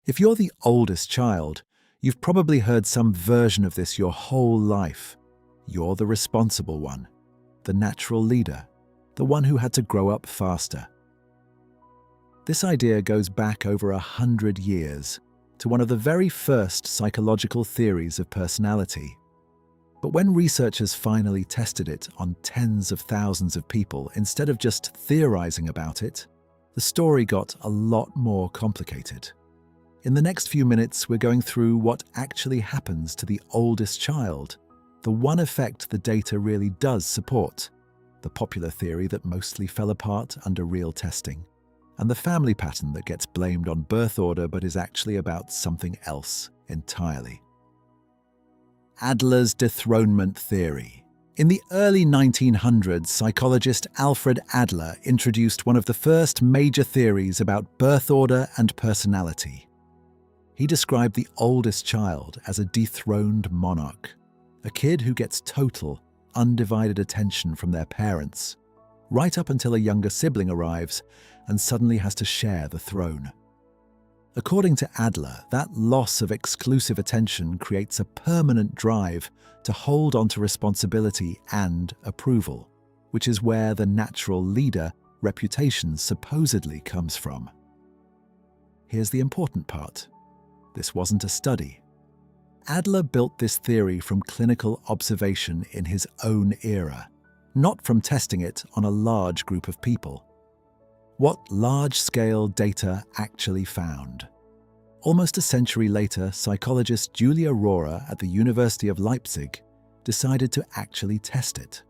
If you're the oldest child, you've probably heard some version of this your whole life. You're the responsible one, the natural leader, the one who had to grow up faster. This idea goes back over 100 years to one of the very first psychological theories of personality. But when researchers finally tested it on tens of thousands of people instead of just theorizing about it, the story got a lot more complicated. In the next few minutes, we're going through what actually happens to the oldest child, the one effect the data really does support, the popular theory that mostly fell apart under real testing, and the family pattern that gets blamed on birth order but is actually about something else entirely. Adler's dethronement theory. In the early 1900s, psychologist Alfred Adler introduced one of the first major theories about birth order and personality. He described the oldest child as a dethroned monarch, a kid who gets total, undivided attention from their parents, right up until a younger sibling arrives and suddenly has to share the throne. According to Adler, that loss of exclusive attention creates a permanent drive to hold on to responsibility and approval, which is where the natural leader reputation supposedly comes from. Here's the important part. This wasn't a study. Adler built this theory from clinical observation in his own era, not from testing it on a large group of people. What large-scale data actually found? Almost a century later, psychologist Julia Rohrer at the University of Leipzig decided to actually test it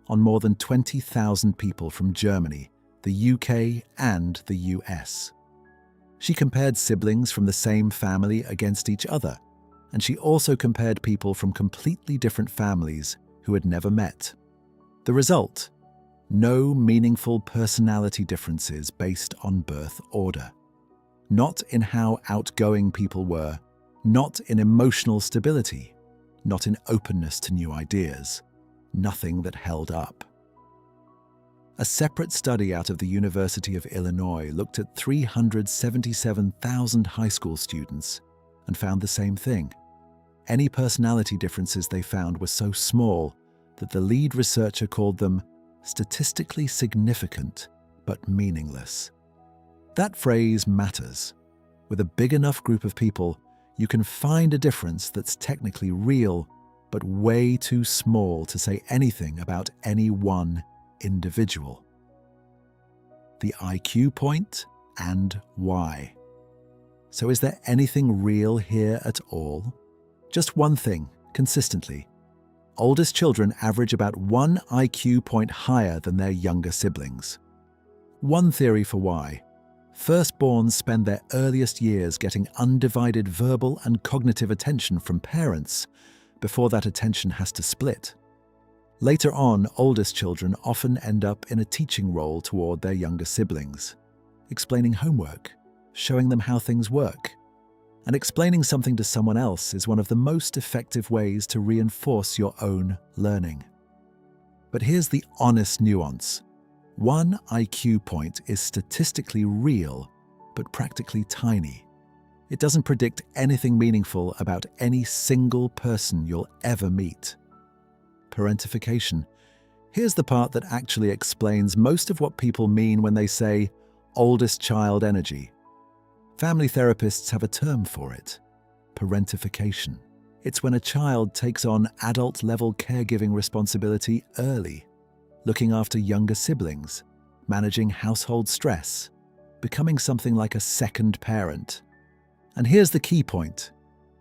on more than 20,000 people from Germany, the UK, and the US. She compared siblings from the same family against each other, and she also compared people from completely different families who had never met. The result? No meaningful personality differences based on birth order. Not in how outgoing people were, not in emotional stability, not in openness to new ideas. Nothing that held up. A separate study out of the University of Illinois looked at 377,000 high school students and found the same thing. Any personality differences they found were so small that the lead researcher called them statistically significant but meaningless. That phrase matters. With a big enough group of people, you can find a difference that's technically real, but way too small to say anything about any one individual. The IQ point and why. So is there anything real here at all? Just one thing, consistently. Oldest children average about 1 IQ point higher than their younger siblings. One theory for why. Firstborns spend their earliest years getting undivided verbal and cognitive attention from parents before that attention has to split. Later on, oldest children often end up in a teaching role toward their younger siblings, explaining homework, showing them how things work. And explaining something to someone else is one of the most effective ways to reinforce your own learning. But here's the honest nuance. 1 IQ point is statistically real, but practically tiny. It doesn't predict anything meaningful about any single person you'll ever meet. Parentification. Here's the part that actually explains most of what people mean when they say oldest child energy. Family therapists have a term for it. Parentification. It's when a child takes on adult-level caregiving responsibility early, looking after younger siblings, managing household stress, becoming something like a second parent. And here's the key point.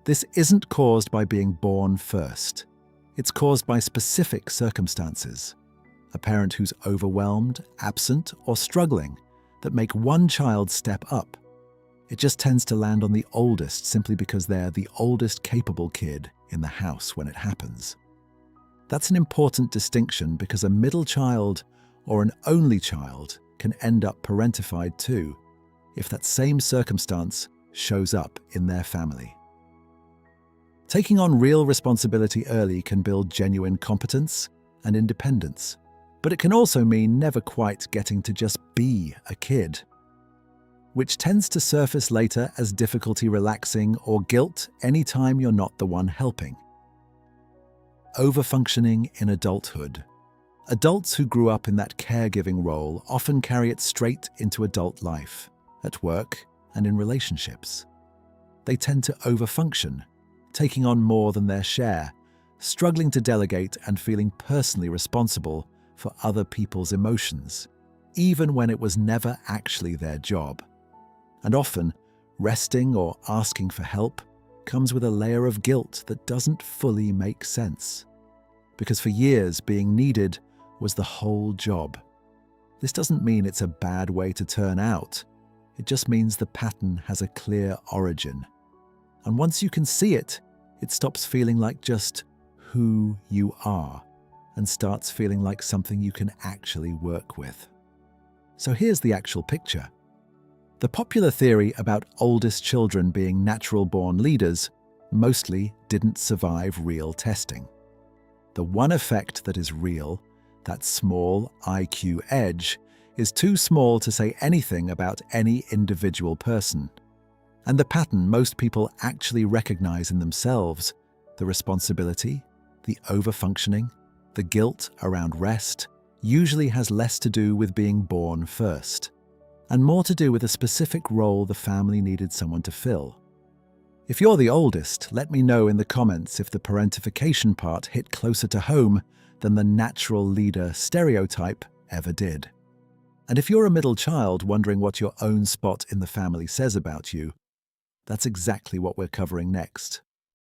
This isn't caused by being born first. It's caused by specific circumstances. A parent who's overwhelmed, absent, or struggling that make one child step up. It just tends to land on the oldest simply because they're the oldest capable kid in the house when it happens. That's an important distinction because a middle child or an only child can end up parentified too, if that same circumstance shows up in their family. Taking on real responsibility early can build genuine competence and independence, but it can also mean never quite getting to just be a kid. which tends to surface later as difficulty relaxing or guilt anytime you're not the one helping. Overfunctioning in adulthood. Adults who grew up in that caregiving role often carry it straight into adult life, at work and in relationships. They tend to overfunction, taking on more than their share, struggling to delegate and feeling personally responsible for other people's emotions, even when it was never actually their job. And often, resting or asking for help comes with a layer of guilt that doesn't fully make sense. Because for years, being needed was the whole job. This doesn't mean it's a bad way to turn out. It just means the pattern has a clear origin. And once you can see it, it stops feeling like just who you are and starts feeling like something you can actually work with. So here's the actual picture. The popular theory about oldest children being natural-born leaders mostly didn't survive real testing. The one effect that is real, that small IQ edge, is too small to say anything about any individual person. And the pattern most people actually recognize in themselves, the responsibility, the overfunctioning, the guilt around rest, usually has less to do with being born first, and more to do with a specific role the family needed someone to fill. If you're the oldest, let me know in the comments if the parentification part hit closer to home than the natural leader stereotype ever did. And if you're a middle child wondering what your own spot in the family says about you, that's exactly what we're covering next.